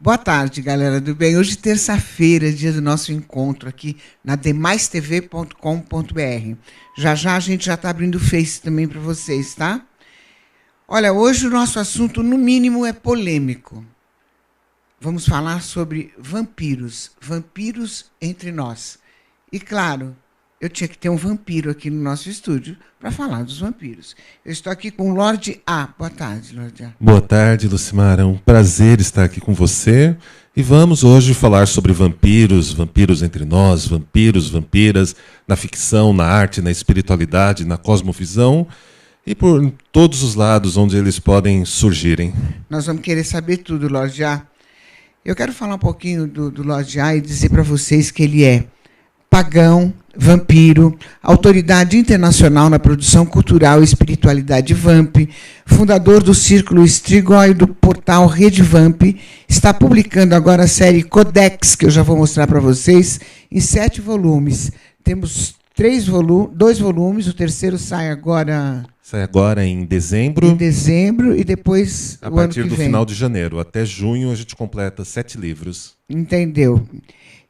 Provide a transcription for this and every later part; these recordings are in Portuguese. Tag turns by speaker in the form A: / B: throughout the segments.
A: Boa tarde, galera do bem. Hoje, terça-feira, dia do nosso encontro aqui na demaistv.com.br. Já já a gente já está abrindo o Face também para vocês, tá? Olha, hoje o nosso assunto, no mínimo, é polêmico. Vamos falar sobre vampiros. Vampiros entre nós. E, claro, eu tinha que ter um vampiro aqui no nosso estúdio para falar dos vampiros. Eu estou aqui com o Lorde A. Boa tarde, Lorde A.
B: Boa tarde, Lucimara. É um prazer estar aqui com você. E vamos hoje falar sobre vampiros, vampiros entre nós, vampiros, vampiras, na ficção, na arte, na espiritualidade, na cosmovisão e por todos os lados onde eles podem surgirem.
A: Nós vamos querer saber tudo, Lorde A. Eu quero falar um pouquinho do Lorde A e dizer para vocês que ele é pagão, vampiro, autoridade internacional na produção cultural e espiritualidade Vamp, fundador do Círculo Strigoi do portal Rede Vamp, está publicando agora a série Codex, que eu já vou mostrar para vocês, em 7 volumes. Temos 2 volumes, o terceiro sai agora...
B: Sai agora em dezembro.
A: Em dezembro e depois
B: a
A: o ano
B: partir
A: que
B: do
A: vem.
B: final de janeiro. Até junho a gente completa 7 livros.
A: Entendeu?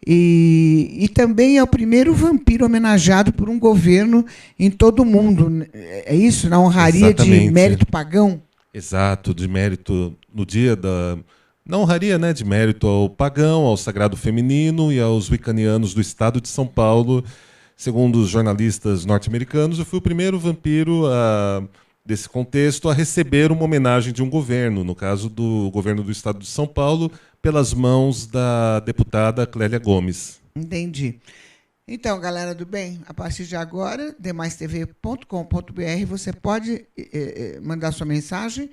A: E também é o primeiro vampiro homenageado por um governo em todo o mundo. É isso? Na honraria
B: Exatamente.
A: de mérito pagão?
B: Exato, de mérito no dia da... Na honraria, né, de mérito ao pagão, ao sagrado feminino e aos wiccanianos do estado de São Paulo. Segundo os jornalistas norte-americanos, eu fui o primeiro vampiro desse contexto a receber uma homenagem de um governo, no caso do governo do estado de São Paulo, pelas mãos da deputada Clélia Gomes.
A: Entendi. Então, galera do bem, a partir de agora, demaistv.com.br, você pode mandar sua mensagem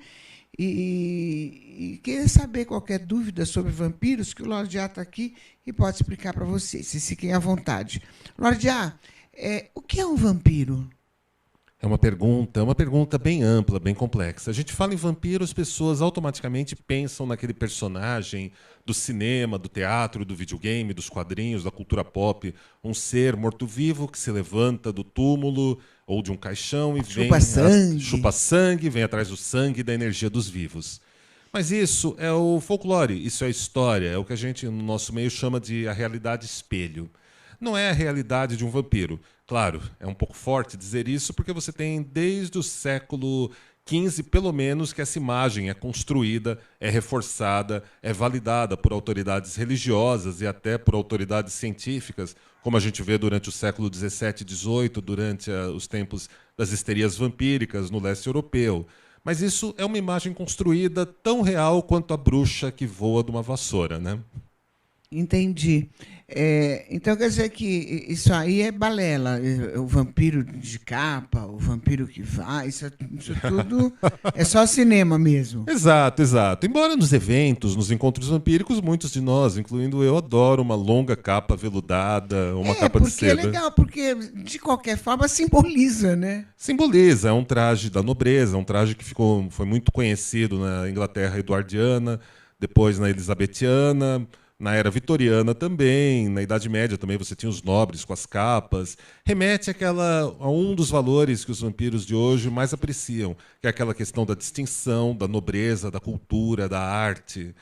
A: e querer saber qualquer dúvida sobre vampiros, que o Lorde A está aqui e pode explicar para vocês, se fiquem à vontade. Lorde A, o que é um vampiro?
B: É uma pergunta bem ampla, bem complexa. A gente fala em vampiro, as pessoas automaticamente pensam naquele personagem do cinema, do teatro, do videogame, dos quadrinhos, da cultura pop, um ser morto-vivo que se levanta do túmulo ou de um caixão e chupa sangue, vem atrás do sangue e da energia dos vivos. Mas isso é o folclore, isso é a história, é o que a gente no nosso meio chama de a realidade espelho. Não é a realidade de um vampiro. Claro, é um pouco forte dizer isso, porque você tem desde o século XV, pelo menos, que essa imagem é construída, é reforçada, é validada por autoridades religiosas e até por autoridades científicas, como a gente vê durante o século XVII e XVIII, durante os tempos das histerias vampíricas no leste europeu. Mas isso é uma imagem construída tão real quanto a bruxa que voa de uma vassoura, né?
A: Entendi. Então, quer dizer que isso aí é balela. O vampiro de capa, o vampiro que vai, isso tudo é só cinema mesmo.
B: Exato, exato. Embora nos eventos, nos encontros vampíricos, muitos de nós, incluindo eu, adoro uma longa capa veludada, uma capa de seda.
A: É legal, porque de qualquer forma simboliza, né?
B: Simboliza, é um traje da nobreza, um traje que foi muito conhecido na Inglaterra eduardiana, depois na elizabetiana, na era vitoriana também, na Idade Média também você tinha os nobres com as capas. Remete a um dos valores que os vampiros de hoje mais apreciam, que é aquela questão da distinção, da nobreza, da cultura, da arte.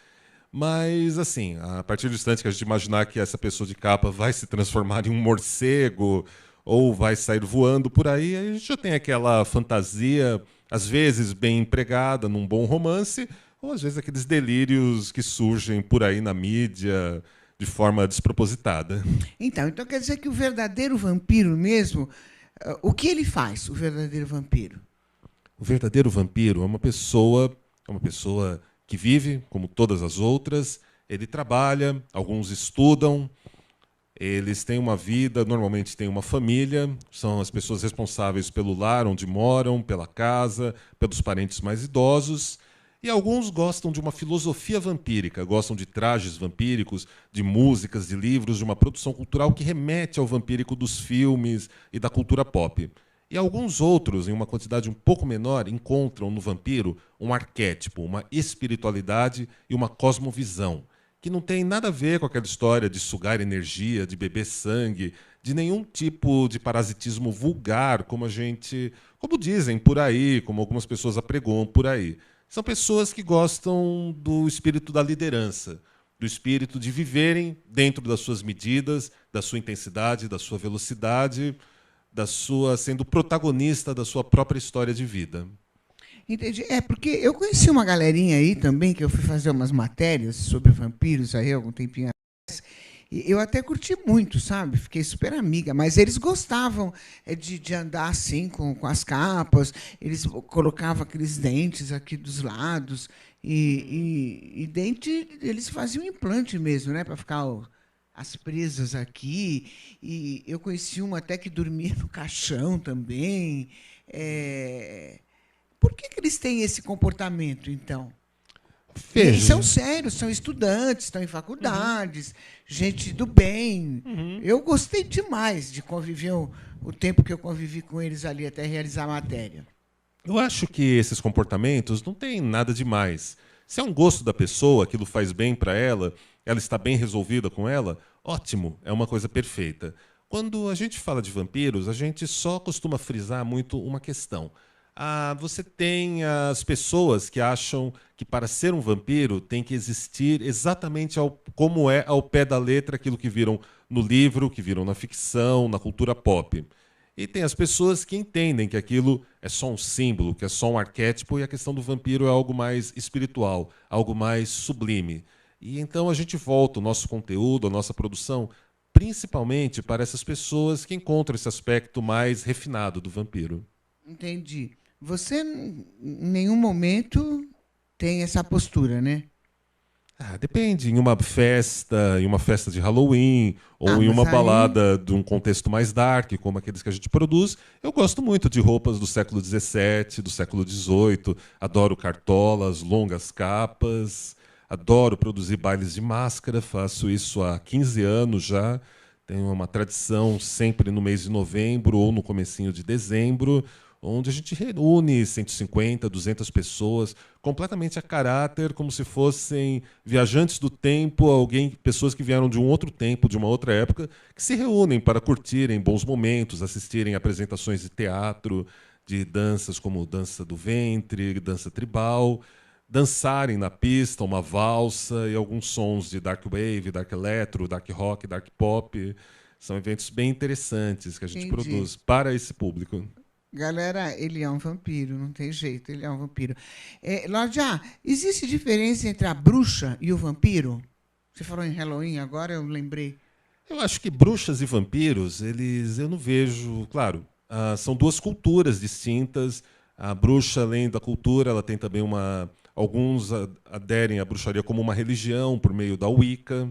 B: Mas, assim, a partir do instante que a gente imaginar que essa pessoa de capa vai se transformar em um morcego ou vai sair voando por aí, a gente já tem aquela fantasia, às vezes bem empregada num bom romance, ou às vezes aqueles delírios que surgem por aí na mídia de forma despropositada.
A: Então quer dizer que o verdadeiro vampiro mesmo, o que ele faz, o verdadeiro vampiro?
B: O verdadeiro vampiro é uma pessoa que vive como todas as outras, ele trabalha, alguns estudam, eles têm uma vida, normalmente têm uma família, são as pessoas responsáveis pelo lar onde moram, pela casa, pelos parentes mais idosos. E alguns gostam de uma filosofia vampírica, gostam de trajes vampíricos, de músicas, de livros, de uma produção cultural que remete ao vampírico dos filmes e da cultura pop. E alguns outros, em uma quantidade um pouco menor, encontram no vampiro um arquétipo, uma espiritualidade e uma cosmovisão, que não tem nada a ver com aquela história de sugar energia, de beber sangue, de nenhum tipo de parasitismo vulgar, como dizem por aí, como algumas pessoas apregoam por aí. São pessoas que gostam do espírito da liderança, do espírito de viverem dentro das suas medidas, da sua intensidade, da sua velocidade, sendo protagonista da sua própria história de vida.
A: Entendi. É, porque eu conheci uma galerinha aí também, que eu fui fazer umas matérias sobre vampiros aí algum tempinho atrás. E eu até curti muito, sabe? Fiquei super amiga. Mas eles gostavam de andar assim com as capas. Eles colocavam aqueles dentes aqui dos lados. E dente, eles faziam implante mesmo, né? Para ficar as presas aqui. E eu conheci uma até que dormia no caixão também. Por que eles têm esse comportamento, então? E são sérios, são estudantes, estão em faculdades, gente do bem. Eu gostei demais de conviver o tempo que eu convivi com eles ali até realizar a matéria.
B: Eu acho que esses comportamentos não têm nada demais. Se é um gosto da pessoa, aquilo faz bem para ela, ela está bem resolvida com ela, ótimo, é uma coisa perfeita. Quando a gente fala de vampiros, a gente só costuma frisar muito uma questão. Você tem as pessoas que acham que para ser um vampiro tem que existir exatamente como é ao pé da letra aquilo que viram no livro, que viram na ficção, na cultura pop. E tem as pessoas que entendem que aquilo é só um símbolo, que é só um arquétipo, e a questão do vampiro é algo mais espiritual, algo mais sublime. E então a gente volta o nosso conteúdo, a nossa produção, principalmente para essas pessoas que encontram esse aspecto mais refinado do vampiro.
A: Entendi. Você, em nenhum momento, tem essa postura, né?
B: Depende. Em uma festa de Halloween, ou em uma balada de um contexto mais dark, como aqueles que a gente produz, eu gosto muito de roupas do século XVII, do século XVIII. Adoro cartolas, longas capas. Adoro produzir bailes de máscara. Faço isso há 15 anos já. Tenho uma tradição sempre no mês de novembro ou no comecinho de dezembro, onde a gente reúne 150, 200 pessoas, completamente a caráter, como se fossem viajantes do tempo, pessoas que vieram de um outro tempo, de uma outra época, que se reúnem para curtirem bons momentos, assistirem apresentações de teatro, de danças como dança do ventre, dança tribal, dançarem na pista uma valsa e alguns sons de dark wave, dark electro, dark rock, dark pop. São eventos bem interessantes que a gente produz para esse público.
A: Galera, ele é um vampiro, não tem jeito, ele é um vampiro. Lordia, existe diferença entre a bruxa e o vampiro? Você falou em Halloween, agora eu lembrei.
B: Eu acho que bruxas e vampiros, eu não vejo. Claro, são duas culturas distintas. A bruxa, além da cultura, ela tem também alguns aderem à bruxaria como uma religião por meio da Wicca.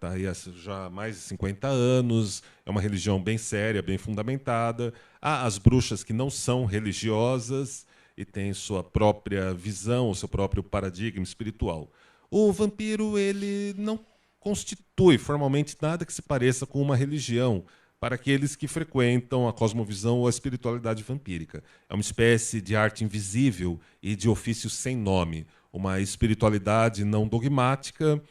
B: Tá aí já há mais de 50 anos, é uma religião bem séria, bem fundamentada. Há as bruxas que não são religiosas e têm sua própria visão, o seu próprio paradigma espiritual. O vampiro, ele não constitui formalmente nada que se pareça com uma religião para aqueles que frequentam a cosmovisão ou a espiritualidade vampírica. É uma espécie de arte invisível e de ofício sem nome, uma espiritualidade não dogmática,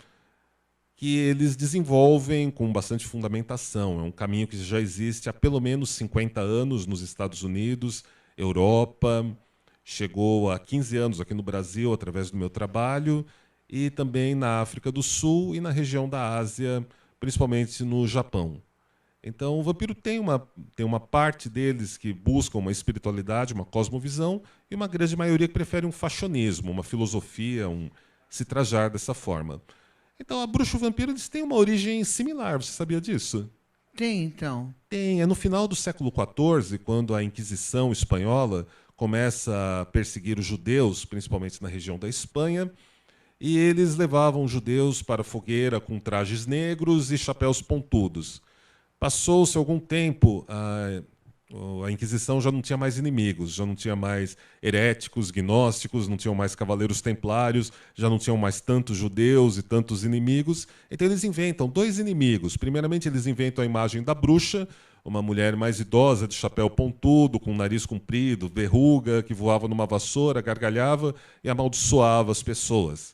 B: que eles desenvolvem com bastante fundamentação. É um caminho que já existe há pelo menos 50 anos nos Estados Unidos, Europa, chegou há 15 anos aqui no Brasil através do meu trabalho, e também na África do Sul e na região da Ásia, principalmente no Japão. Então, o vampiro tem uma parte deles que buscam uma espiritualidade, uma cosmovisão, e uma grande maioria que prefere um fashionismo, uma filosofia, se trajar dessa forma. Então, a bruxa e o vampiro, eles têm uma origem similar. Você sabia disso?
A: Tem, então.
B: Tem. É no final do século XIV, quando a Inquisição espanhola começa a perseguir os judeus, principalmente na região da Espanha, e eles levavam os judeus para a fogueira com trajes negros e chapéus pontudos. Passou-se algum tempo, a Inquisição já não tinha mais inimigos, já não tinha mais heréticos, gnósticos, não tinham mais cavaleiros templários, já não tinham mais tantos judeus e tantos inimigos. Então eles inventam dois inimigos. Primeiramente, eles inventam a imagem da bruxa, uma mulher mais idosa, de chapéu pontudo, com nariz comprido, verruga, que voava numa vassoura, gargalhava e amaldiçoava as pessoas.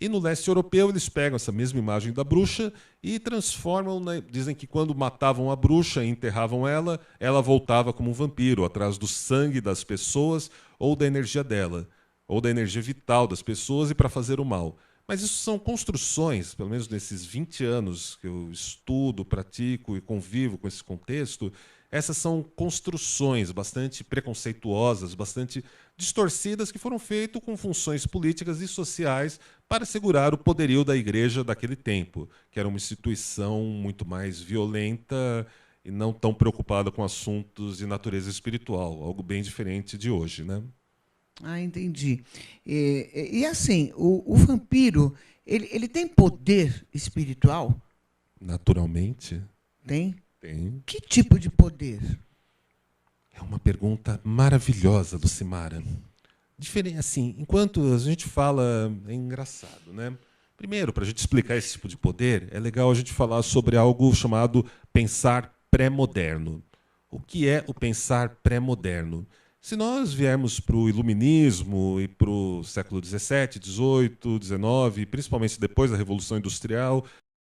B: E no leste europeu eles pegam essa mesma imagem da bruxa e transformam, dizem que quando matavam a bruxa e enterravam ela, ela voltava como um vampiro, atrás do sangue das pessoas ou da energia dela, ou da energia vital das pessoas e para fazer o mal. Mas isso são construções, pelo menos nesses 20 anos que eu estudo, pratico e convivo com esse contexto, essas são construções bastante preconceituosas, bastante distorcidas, que foram feitas com funções políticas e sociais para assegurar o poderio da igreja daquele tempo, que era uma instituição muito mais violenta e não tão preocupada com assuntos de natureza espiritual, algo bem diferente de hoje, né?
A: Ah, entendi. E assim, o vampiro, ele tem poder espiritual?
B: Naturalmente,
A: Tem?
B: tem.
A: Que tipo de poder?
B: É uma pergunta maravilhosa, Lucimara. Diferente, assim, enquanto a gente fala, é engraçado, né? Primeiro, para a gente explicar esse tipo de poder, é legal a gente falar sobre algo chamado pensar pré-moderno. O que é o pensar pré-moderno? Se nós viermos para o iluminismo e para o século XVII, XVIII, XIX, principalmente depois da Revolução Industrial,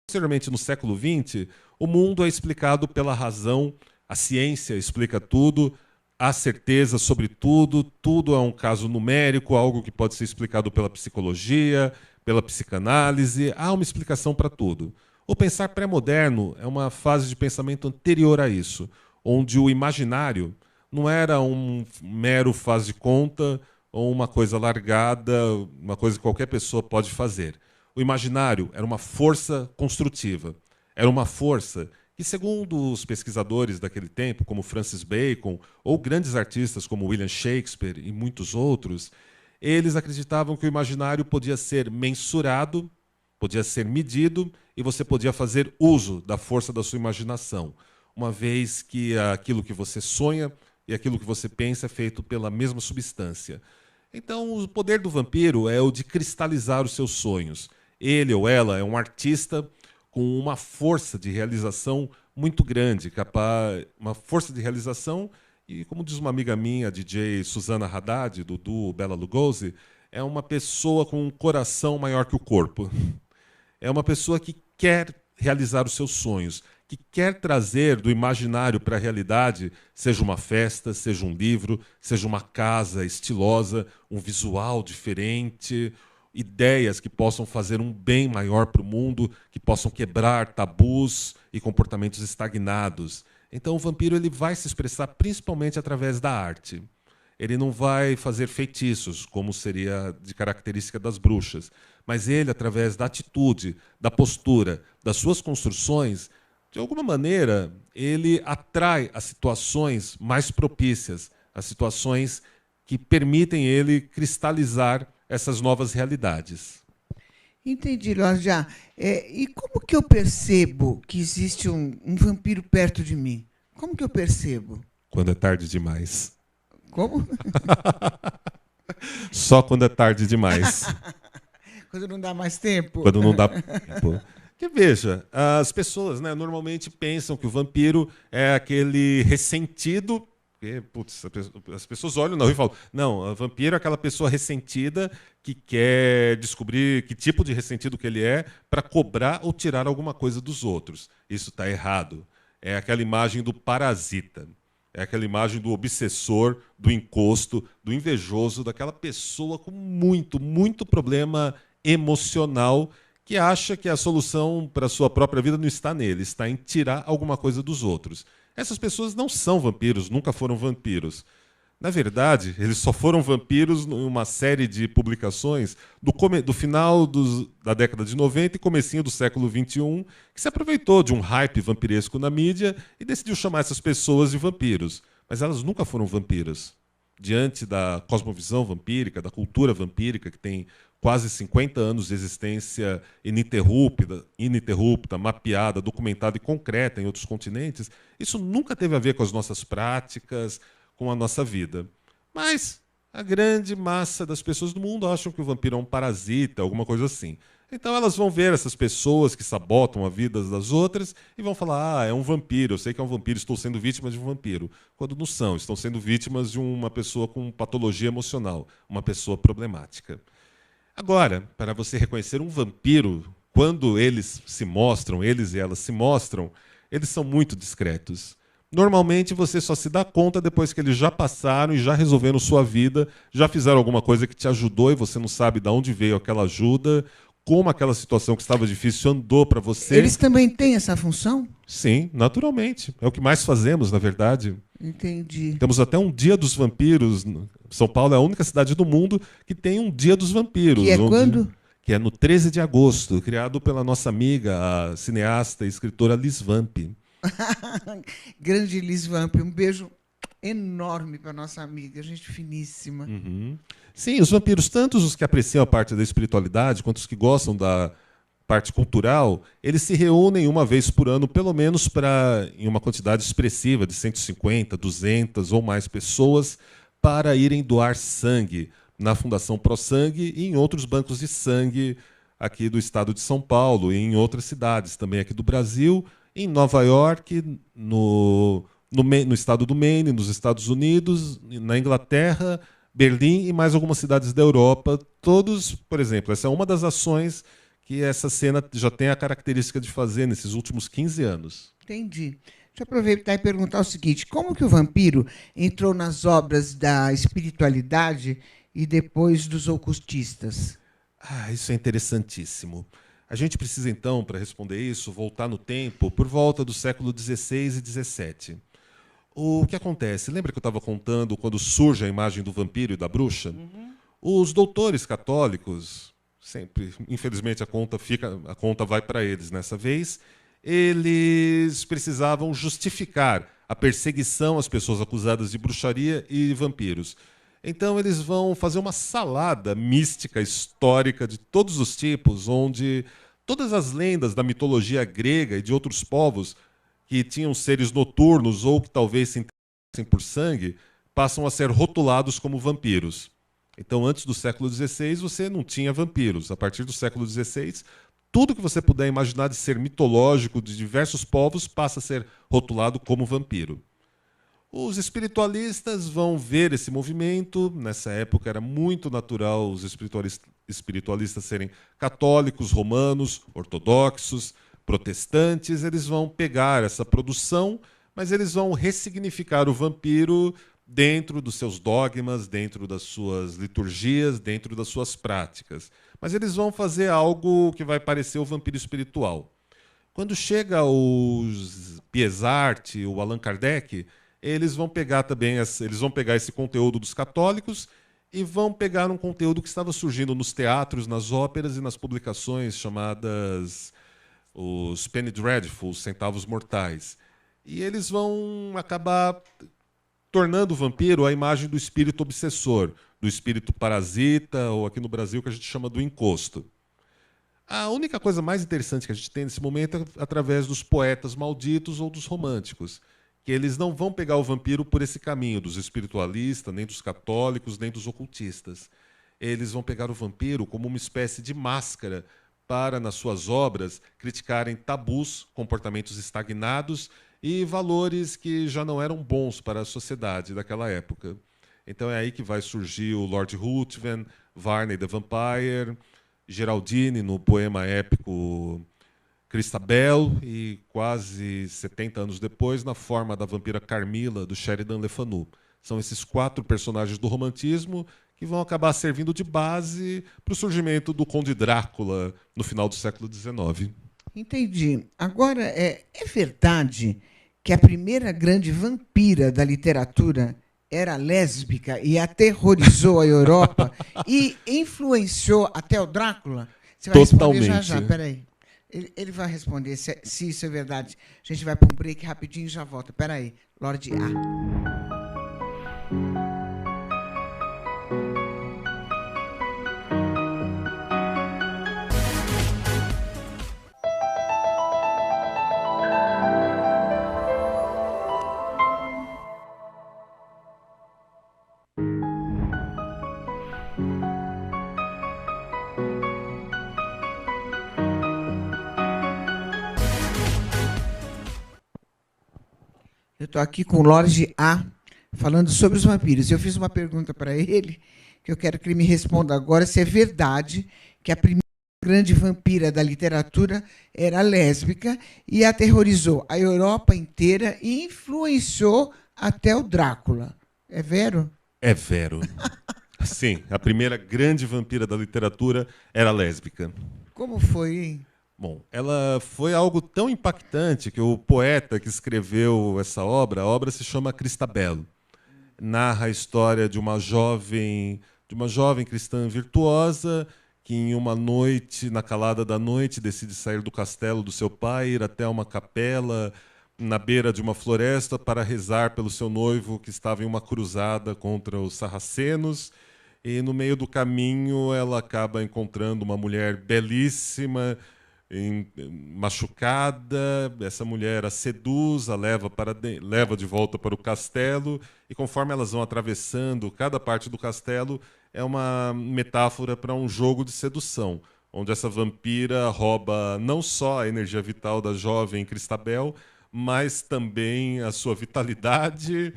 B: posteriormente no século XX, o mundo é explicado pela razão, a ciência explica tudo, há certeza sobre tudo, tudo é um caso numérico, algo que pode ser explicado pela psicologia, pela psicanálise, há uma explicação para tudo. O pensar pré-moderno é uma fase de pensamento anterior a isso, onde o imaginário não era um mero faz de conta ou uma coisa largada, uma coisa que qualquer pessoa pode fazer. O imaginário era uma força construtiva. Era uma força que, segundo os pesquisadores daquele tempo, como Francis Bacon, ou grandes artistas como William Shakespeare e muitos outros, eles acreditavam que o imaginário podia ser mensurado, podia ser medido, e você podia fazer uso da força da sua imaginação, uma vez que aquilo que você sonha e aquilo que você pensa é feito pela mesma substância. Então, o poder do vampiro é o de cristalizar os seus sonhos. Ele ou ela é um artista com uma força de realização muito grande, capaz, uma força de realização, e como diz uma amiga minha, a DJ Susana Haddad, do duo Bela Lugosi, é uma pessoa com um coração maior que o corpo. É uma pessoa que quer realizar os seus sonhos, que quer trazer do imaginário para a realidade, seja uma festa, seja um livro, seja uma casa estilosa, um visual diferente, ideias que possam fazer um bem maior para o mundo, que possam quebrar tabus e comportamentos estagnados. Então o vampiro ele vai se expressar principalmente através da arte. Ele não vai fazer feitiços, como seria de característica das bruxas, mas ele, através da atitude, da postura, das suas construções, de alguma maneira, ele atrai as situações mais propícias, as situações que permitem ele cristalizar essas novas realidades.
A: Entendi, Lorja. E como que eu percebo que existe um vampiro perto de mim? Como que eu percebo?
B: Quando é tarde demais.
A: Como?
B: Só quando é tarde demais.
A: Quando não dá mais tempo?
B: Quando não dá tempo. Porque, veja, as pessoas, né, normalmente pensam que o vampiro é aquele ressentido. Porque, putz, as pessoas olham na rua e falam: não, o vampiro é aquela pessoa ressentida que quer descobrir que tipo de ressentido que ele é para cobrar ou tirar alguma coisa dos outros. Isso está errado. É aquela imagem do parasita. É aquela imagem do obsessor, do encosto, do invejoso, daquela pessoa com muito, muito problema emocional que acha que a solução para a sua própria vida não está nele, está em tirar alguma coisa dos outros. Essas pessoas não são vampiros, nunca foram vampiros. Na verdade, eles só foram vampiros em uma série de publicações do final da década de 90 e comecinho do século XXI, que se aproveitou de um hype vampiresco na mídia e decidiu chamar essas pessoas de vampiros. Mas elas nunca foram vampiras. Diante da cosmovisão vampírica, da cultura vampírica, que tem quase 50 anos de existência ininterrupta, mapeada, documentada e concreta em outros continentes, isso nunca teve a ver com as nossas práticas, com a nossa vida. Mas a grande massa das pessoas do mundo acham que o vampiro é um parasita, alguma coisa assim. Então elas vão ver essas pessoas que sabotam a vida das outras e vão falar: ah, é um vampiro, eu sei que é um vampiro, estou sendo vítima de um vampiro. Quando não são, estão sendo vítimas de uma pessoa com patologia emocional, uma pessoa problemática. Agora, para você reconhecer um vampiro, quando eles se mostram, eles e elas se mostram, eles são muito discretos. Normalmente você só se dá conta depois que eles já passaram e já resolveram sua vida, já fizeram alguma coisa que te ajudou e você não sabe de onde veio aquela ajuda, como aquela situação que estava difícil andou para você.
A: Eles também têm essa função?
B: Sim, naturalmente. É o que mais fazemos, na verdade.
A: Entendi.
B: Temos até um Dia dos Vampiros. São Paulo é a única cidade do mundo que tem um Dia dos Vampiros.
A: Que é quando?
B: Que é no 13 de agosto, criado pela nossa amiga, a cineasta e escritora Liz Vamp.
A: Grande Liz Vamp, um beijo enorme para nossa amiga, gente finíssima.
B: Uhum. Sim, os vampiros, tanto os que apreciam a parte da espiritualidade, quanto os que gostam da parte cultural, eles se reúnem uma vez por ano, pelo menos em uma quantidade expressiva de 150, 200 ou mais pessoas, para irem doar sangue na Fundação Pro Sangue e em outros bancos de sangue aqui do estado de São Paulo e em outras cidades também aqui do Brasil, em Nova York, no estado do Maine, nos Estados Unidos, na Inglaterra, Berlim e mais algumas cidades da Europa. Todos, por exemplo, essa é uma das ações que essa cena já tem a característica de fazer nesses últimos 15 anos.
A: Entendi. Deixa eu aproveitar e perguntar o seguinte: como que o vampiro entrou nas obras da espiritualidade e depois dos ocultistas?
B: Isso é interessantíssimo. A gente precisa, então, para responder isso, voltar no tempo por volta do século XVI e XVII. O que acontece? Lembra que eu estava contando quando surge a imagem do vampiro e da bruxa? Uhum. Os doutores católicos, sempre, infelizmente a conta vai para eles nessa vez, eles precisavam justificar a perseguição às pessoas acusadas de bruxaria e vampiros. Então eles vão fazer uma salada mística, histórica, de todos os tipos, onde todas as lendas da mitologia grega e de outros povos que tinham seres noturnos ou que talvez se interessassem por sangue, passam a ser rotulados como vampiros. Então, antes do século XVI, você não tinha vampiros. A partir do século XVI, tudo que você puder imaginar de ser mitológico de diversos povos passa a ser rotulado como vampiro. Os espiritualistas vão ver esse movimento. Nessa época era muito natural os espiritualistas serem católicos, romanos, ortodoxos, protestantes. Eles vão pegar essa produção, mas eles vão ressignificar o vampiro dentro dos seus dogmas, dentro das suas liturgias, dentro das suas práticas. Mas eles vão fazer algo que vai parecer o vampiro espiritual. Quando chega os Piesart, o Allan Kardec, eles vão pegar também esse conteúdo dos católicos e vão pegar um conteúdo que estava surgindo nos teatros, nas óperas e nas publicações chamadas os Penny Dreadful, os Centavos Mortais. E eles vão acabar tornando o vampiro a imagem do espírito obsessor, do espírito parasita, ou aqui no Brasil que a gente chama do encosto. A única coisa mais interessante que a gente tem nesse momento é através dos poetas malditos ou dos românticos, que eles não vão pegar o vampiro por esse caminho dos espiritualistas, nem dos católicos, nem dos ocultistas. Eles vão pegar o vampiro como uma espécie de máscara para, nas suas obras, criticarem tabus, comportamentos estagnados e valores que já não eram bons para a sociedade daquela época. Então é aí que vai surgir o Lord Ruthven, Varney the Vampire, Geraldine no poema épico Christabel e, quase 70 anos depois, na forma da vampira Carmila, do Sheridan Le Fanu. São esses 4 personagens do romantismo que vão acabar servindo de base para o surgimento do Conde Drácula no final do século XIX.
A: Entendi. Agora, é verdade que a primeira grande vampira da literatura era lésbica e aterrorizou a Europa e influenciou até o Drácula? Você vai
B: Totalmente.
A: responder já, peraí. Ele vai responder se isso é verdade. A gente vai para um break rapidinho e já volta. Peraí, Lorde A. Eu estou aqui com o Lorde A, falando sobre os vampiros. Eu fiz uma pergunta para ele, que eu quero que ele me responda agora, se é verdade que a primeira grande vampira da literatura era lésbica e aterrorizou a Europa inteira e influenciou até o Drácula. É vero?
B: É vero. Sim, a primeira grande vampira da literatura era lésbica.
A: Como foi, hein?
B: Bom, ela foi algo tão impactante que o poeta que escreveu essa obra, a obra se chama Cristabel. Narra a história de uma jovem cristã virtuosa que em uma noite, na calada da noite, decide sair do castelo do seu pai, ir até uma capela na beira de uma floresta para rezar pelo seu noivo que estava em uma cruzada contra os sarracenos. E no meio do caminho ela acaba encontrando uma mulher belíssima, machucada. Essa mulher a seduz, leva de volta para o castelo, e conforme elas vão atravessando cada parte do castelo, é uma metáfora para um jogo de sedução, onde essa vampira rouba não só a energia vital da jovem Cristabel, mas também a sua vitalidade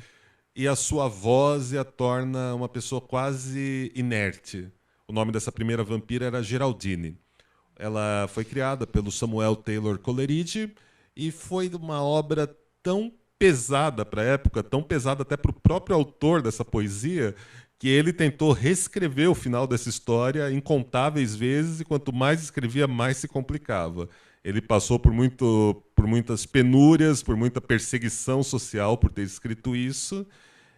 B: e a sua voz, e a torna uma pessoa quase inerte. O nome dessa primeira vampira era Geraldine. Ela foi criada pelo Samuel Taylor Coleridge e foi uma obra tão pesada para a época, tão pesada até para o próprio autor dessa poesia, que ele tentou reescrever o final dessa história incontáveis vezes, e quanto mais escrevia, mais se complicava. Ele passou por muitas penúrias, por muita perseguição social por ter escrito isso,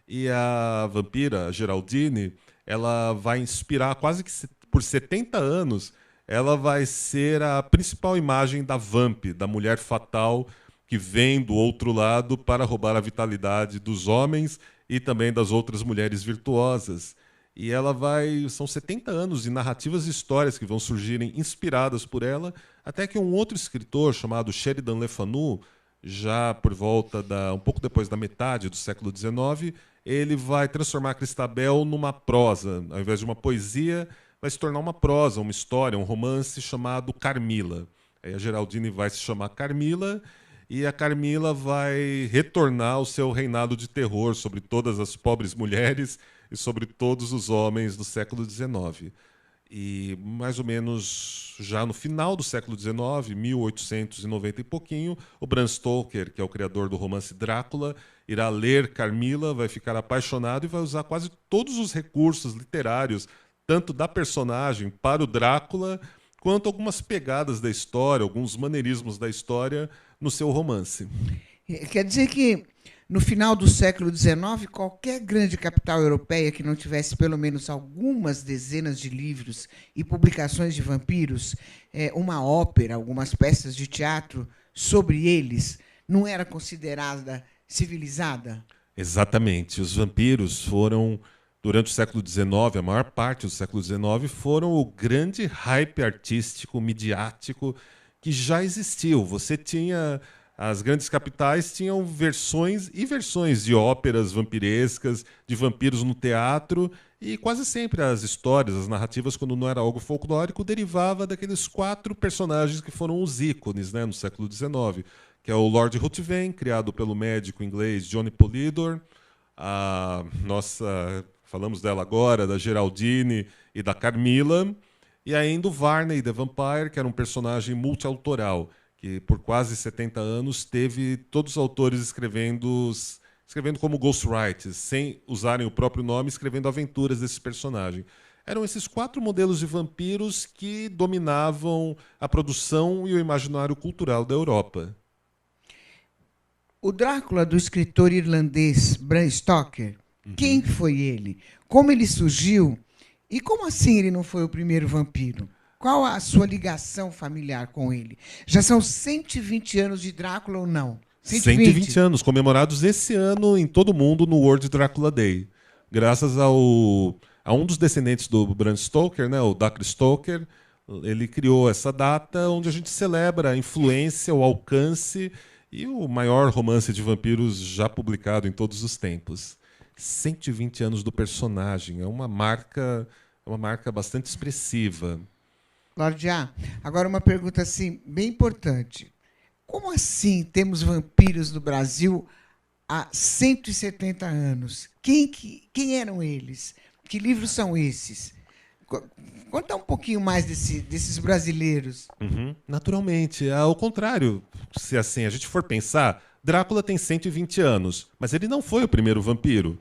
B: e a vampira, a Geraldine, ela vai inspirar quase que por 70 anos. Ela vai ser a principal imagem da Vamp, da mulher fatal que vem do outro lado para roubar a vitalidade dos homens e também das outras mulheres virtuosas. E são 70 anos de narrativas e histórias que vão surgirem inspiradas por ela, até que um outro escritor chamado Sheridan Le Fanu, já por volta um pouco depois da metade do século XIX, ele vai transformar Cristabel numa prosa, ao invés de uma poesia. Vai se tornar uma prosa, uma história, um romance chamado Carmila. Aí a Geraldine vai se chamar Carmila, e a Carmila vai retornar ao seu reinado de terror sobre todas as pobres mulheres e sobre todos os homens do século XIX. E mais ou menos já no final do século XIX, 1890 e pouquinho, o Bram Stoker, que é o criador do romance Drácula, irá ler Carmila, vai ficar apaixonado e vai usar quase todos os recursos literários, tanto da personagem para o Drácula, quanto algumas pegadas da história, alguns maneirismos da história no seu romance.
A: Quer dizer que, no final do século XIX, qualquer grande capital europeia que não tivesse pelo menos algumas dezenas de livros e publicações de vampiros, uma ópera, algumas peças de teatro sobre eles, não era considerada civilizada?
B: Exatamente. Os vampiros foram, durante o século XIX, a maior parte do século XIX, foram o grande hype artístico, midiático que já existiu. As grandes capitais tinham versões e versões de óperas vampirescas, de vampiros no teatro, e quase sempre as histórias, as narrativas, quando não era algo folclórico, derivava daqueles 4 personagens que foram os ícones, né, no século XIX, que é o Lord Ruthven, criado pelo médico inglês Johnny Polidor, falamos dela agora, da Geraldine e da Carmila, e ainda o Varney the Vampire, que era um personagem multiautoral, que por quase 70 anos teve todos os autores escrevendo como ghostwriters, sem usarem o próprio nome, escrevendo aventuras desse personagem. Eram esses 4 modelos de vampiros que dominavam a produção e o imaginário cultural da Europa.
A: O Drácula, do escritor irlandês Bram Stoker, quem foi ele? Como ele surgiu? E como assim ele não foi o primeiro vampiro? Qual a sua ligação familiar com ele? Já são 120 anos de Drácula ou não?
B: 120 anos, comemorados esse ano em todo o mundo no World Dracula Day. Graças a um dos descendentes do Bram Stoker, né, o Dr. Stoker, ele criou essa data onde a gente celebra a influência, o alcance e o maior romance de vampiros já publicado em todos os tempos. 120 anos do personagem, é uma marca bastante expressiva.
A: Lordia, agora uma pergunta assim, bem importante. Como assim temos vampiros no Brasil há 170 anos? Quem eram eles? Que livros são esses? Conta um pouquinho mais desses brasileiros.
B: Naturalmente, ao contrário, se assim a gente for pensar, Drácula tem 120 anos, mas ele não foi o primeiro vampiro.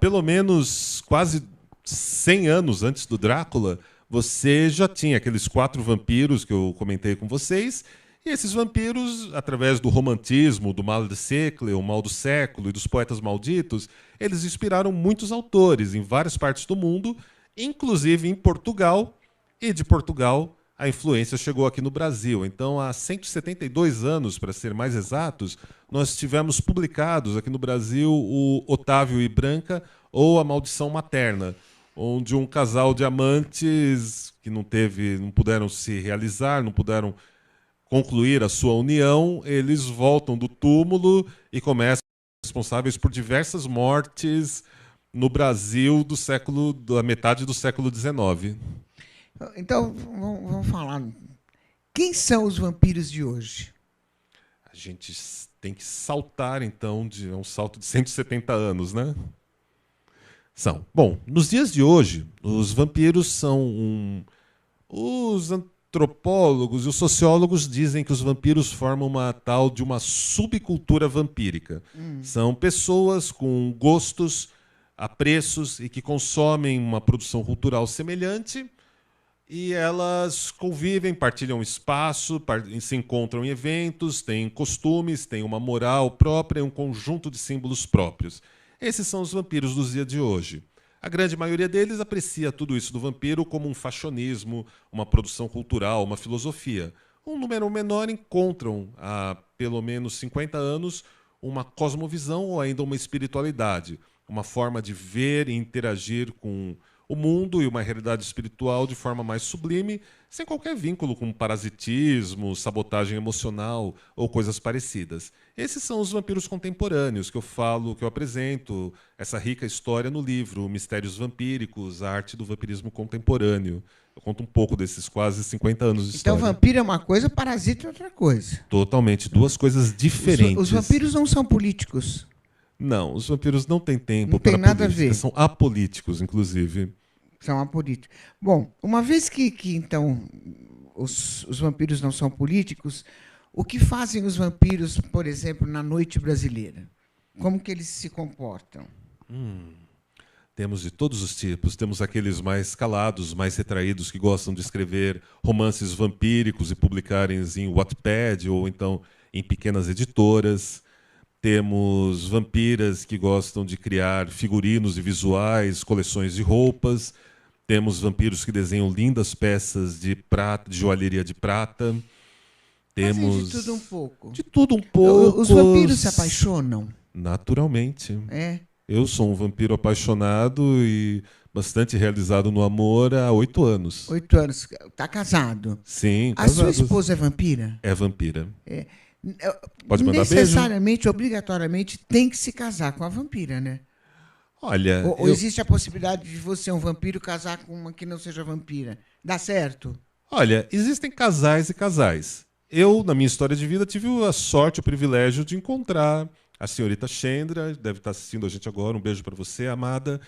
B: Pelo menos quase 100 anos antes do Drácula, você já tinha aqueles 4 vampiros que eu comentei com vocês, e esses vampiros, através do romantismo, do mal de século, o mal do século e dos poetas malditos, eles inspiraram muitos autores em várias partes do mundo, inclusive em Portugal, e de Portugal a influência chegou aqui no Brasil. Então, há 172 anos, para ser mais exatos, nós tivemos publicados aqui no Brasil o Otávio e Branca, ou A Maldição Materna, onde um casal de amantes que não puderam se realizar, não puderam concluir a sua união, eles voltam do túmulo e começam a ser responsáveis por diversas mortes no Brasil da metade do século XIX.
A: Então, vamos falar. Quem são os vampiros de hoje?
B: A gente tem que saltar, então, é um salto de 170 anos, né? Bom, nos dias de hoje, os vampiros são os antropólogos e os sociólogos dizem que os vampiros formam uma subcultura vampírica. São pessoas com gostos, apreços e que consomem uma produção cultural semelhante, e elas convivem, partilham espaço, se encontram em eventos, têm costumes, têm uma moral própria e um conjunto de símbolos próprios. Esses são os vampiros dos dias de hoje. A grande maioria deles aprecia tudo isso do vampiro como um fashionismo, uma produção cultural, uma filosofia. Um número menor encontram, há pelo menos 50 anos, uma cosmovisão ou ainda uma espiritualidade, uma forma de ver e interagir com o mundo e uma realidade espiritual de forma mais sublime, sem qualquer vínculo com parasitismo, sabotagem emocional ou coisas parecidas. Esses são os vampiros contemporâneos que eu apresento, essa rica história no livro Mistérios Vampíricos, a arte do vampirismo contemporâneo. Eu conto um pouco desses quase 50 anos de história.
A: Então, vampiro é uma coisa, parasita é outra coisa.
B: Totalmente, duas coisas diferentes.
A: Os vampiros não são políticos.
B: Não, os vampiros não têm tempo
A: não tem
B: para
A: nada
B: política.
A: A ver.
B: São apolíticos, inclusive.
A: São apolíticos. Bom, uma vez que então, os vampiros não são políticos, o que fazem os vampiros, por exemplo, na noite brasileira? Como que eles se comportam?
B: Temos de todos os tipos. Temos aqueles mais calados, mais retraídos, que gostam de escrever romances vampíricos e publicarem em Wattpad ou então em pequenas editoras. Temos vampiras que gostam de criar figurinos e visuais, coleções de roupas. Temos vampiros que desenham lindas peças de prata, de joalheria de prata. Temos
A: de tudo um pouco.
B: De tudo um pouco.
A: Os vampiros se apaixonam?
B: Naturalmente.
A: É.
B: Eu sou um vampiro apaixonado e bastante realizado no amor há 8 anos.
A: 8 anos. Está casado?
B: Sim,
A: casado. A sua
B: casado.
A: esposa é vampira?
B: É vampira.
A: É.
B: Pode mandar
A: necessariamente,
B: beijo?
A: Obrigatoriamente, tem que se casar com a vampira, né?
B: Olha,
A: ou existe a possibilidade de você, um vampiro, casar com uma que não seja vampira? Dá certo?
B: Olha, existem casais e casais. Eu, na minha história de vida, tive a sorte, o privilégio de encontrar a senhorita Chendra, deve estar assistindo a gente agora, um beijo para você, amada.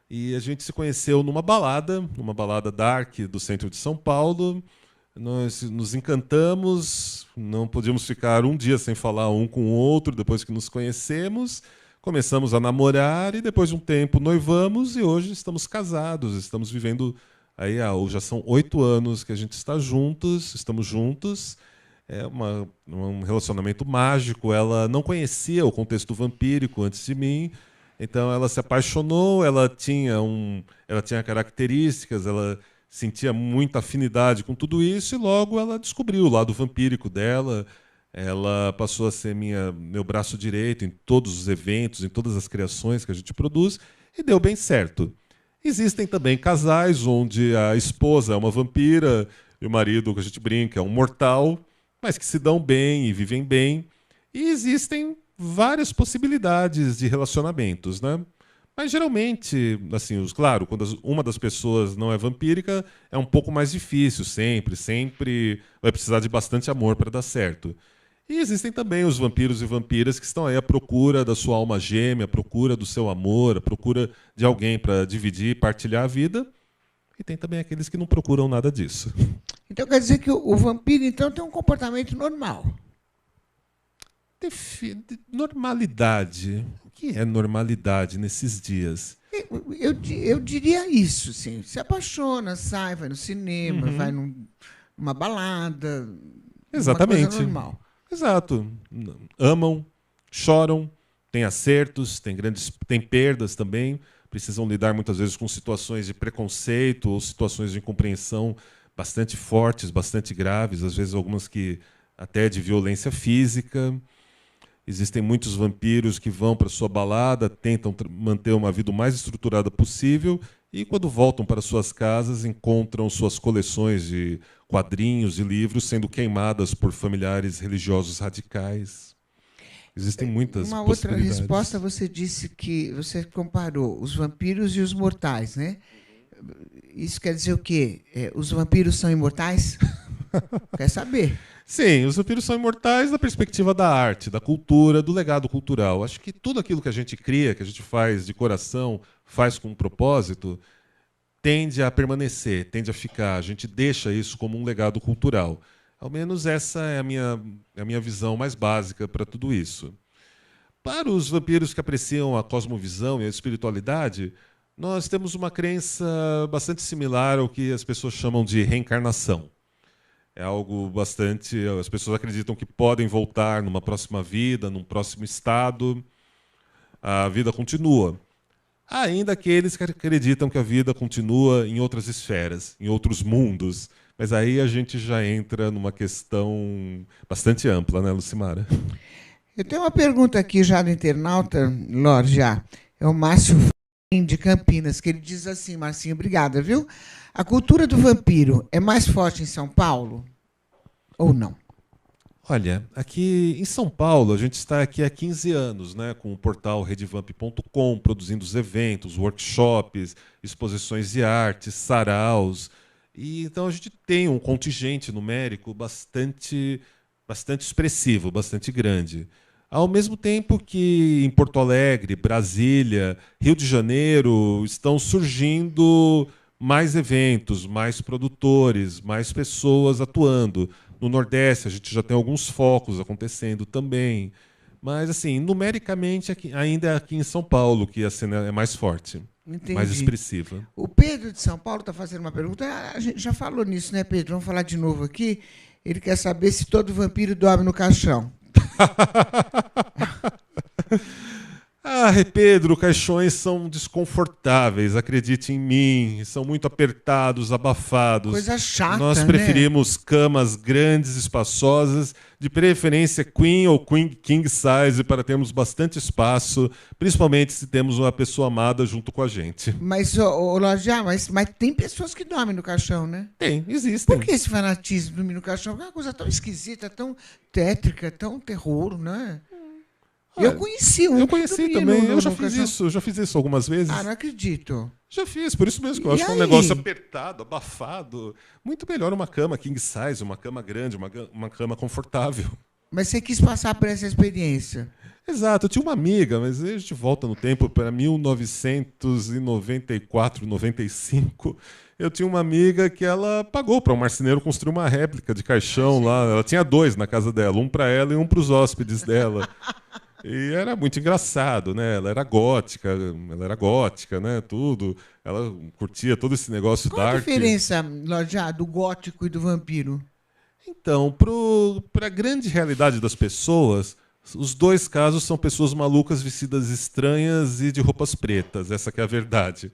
B: E a gente se conheceu numa balada dark do centro de São Paulo. Nós nos encantamos, não podíamos ficar um dia sem falar um com o outro depois que nos conhecemos. Começamos a namorar e depois de um tempo noivamos e hoje estamos casados, estamos vivendo aí já são 8 anos que a gente estamos juntos. É um relacionamento mágico. Ela não conhecia o contexto vampírico antes de mim, então ela se apaixonou. Ela tinha características, ela sentia muita afinidade com tudo isso e logo ela descobriu o lado vampírico dela. Ela passou a ser meu braço direito em todos os eventos, em todas as criações que a gente produz, e deu bem certo. Existem também casais onde a esposa é uma vampira e o marido, que a gente brinca, é um mortal, mas que se dão bem e vivem bem. E existem várias possibilidades de relacionamentos, né? Mas geralmente, assim, claro, quando uma das pessoas não é vampírica, é um pouco mais difícil, sempre vai precisar de bastante amor para dar certo. E existem também os vampiros e vampiras que estão aí à procura da sua alma gêmea, à procura do seu amor, à procura de alguém para dividir e partilhar a vida. E tem também aqueles que não procuram nada disso.
A: Então quer dizer que o vampiro então tem um comportamento normal?
B: Normalidade. O que é normalidade nesses dias?
A: Eu diria isso, sim. Se apaixona, sai, vai no cinema, vai numa balada, uma coisa
B: Exatamente.
A: normal.
B: Exato. Amam, choram, têm acertos, têm perdas também, precisam lidar muitas vezes com situações de preconceito ou situações de incompreensão bastante fortes, bastante graves, às vezes algumas que até de violência física. Existem muitos vampiros que vão para sua balada, tentam manter uma vida o mais estruturada possível e, quando voltam para suas casas, encontram suas coleções de quadrinhos e livros sendo queimadas por familiares religiosos radicais. Existem muitas
A: Uma outra resposta,
B: possibilidades.
A: você disse que você comparou os vampiros e os mortais, né? Isso quer dizer o quê? Os vampiros são imortais? Quer saber?
B: Sim, os vampiros são imortais da perspectiva da arte, da cultura, do legado cultural. Acho que tudo aquilo que a gente cria, que a gente faz de coração, faz com um propósito, tende a permanecer, tende a ficar. A gente deixa isso como um legado cultural. Ao menos essa é a minha visão mais básica para tudo isso. Para os vampiros que apreciam a cosmovisão e a espiritualidade, nós temos uma crença bastante similar ao que as pessoas chamam de reencarnação. É algo bastante. As pessoas acreditam que podem voltar numa próxima vida, num próximo estado. A vida continua. Há ainda aqueles que acreditam que a vida continua em outras esferas, em outros mundos. Mas aí a gente já entra numa questão bastante ampla, né, Lucimara?
A: Eu tenho uma pergunta aqui já do internauta, Lorde, já. É o Márcio de Campinas, que ele diz assim, Marcinho, obrigada, viu? A cultura do vampiro é mais forte em São Paulo ou não?
B: Olha, aqui em São Paulo, a gente está aqui há 15 anos, né, com o portal redvamp.com, produzindo os eventos, workshops, exposições de arte, saraus. E então a gente tem um contingente numérico bastante expressivo, bastante grande. Ao mesmo tempo que em Porto Alegre, Brasília, Rio de Janeiro estão surgindo mais eventos, mais produtores, mais pessoas atuando. No Nordeste, a gente já tem alguns focos acontecendo também. Mas, assim, numericamente, ainda é aqui em São Paulo que a cena é mais forte, mais
A: Entendi.
B: expressiva.
A: O Pedro de São Paulo está fazendo uma pergunta. A gente já falou nisso, né, Pedro? Vamos falar de novo aqui. Ele quer saber se todo vampiro dorme no caixão.
B: Ah, Pedro, caixões são desconfortáveis, acredite em mim, são muito apertados, abafados.
A: Coisa
B: Nós
A: chata, né?
B: preferimos camas grandes, espaçosas, de preferência queen ou queen king size, para termos bastante espaço, principalmente se temos uma pessoa amada junto com a gente.
A: Mas, Lojá, mas tem pessoas que dormem no caixão, né?
B: Tem,
A: Por
B: existem.
A: que esse fanatismo de dormir no caixão? É uma coisa tão esquisita, tão tétrica, tão terror, né? Eu
B: Ah,
A: conheci
B: eu
A: um que
B: conheci
A: dormia
B: também,
A: no caixão.
B: eu já fiz isso algumas
A: Ah,
B: vezes.
A: não acredito.
B: Já fiz, por isso mesmo que eu
A: E
B: acho que é um negócio
A: aí?
B: apertado, abafado. Muito melhor uma cama king size, uma cama grande, uma cama confortável.
A: Mas você quis passar por essa experiência.
B: Exato, eu tinha uma amiga, mas aí a gente volta no tempo para 1994, 95. Eu tinha uma amiga que ela pagou para um marceneiro construir uma réplica de caixão lá. Ela tinha dois na casa dela, um para ela e um para os hóspedes dela. E era muito engraçado, né? Ela era gótica, né? Tudo. Ela curtia todo esse negócio
A: Qual a
B: dark.
A: diferença, Lojá, do gótico e do vampiro?
B: Então, para a grande realidade das pessoas, os dois casos são pessoas malucas vestidas estranhas e de roupas pretas. Essa que é a verdade.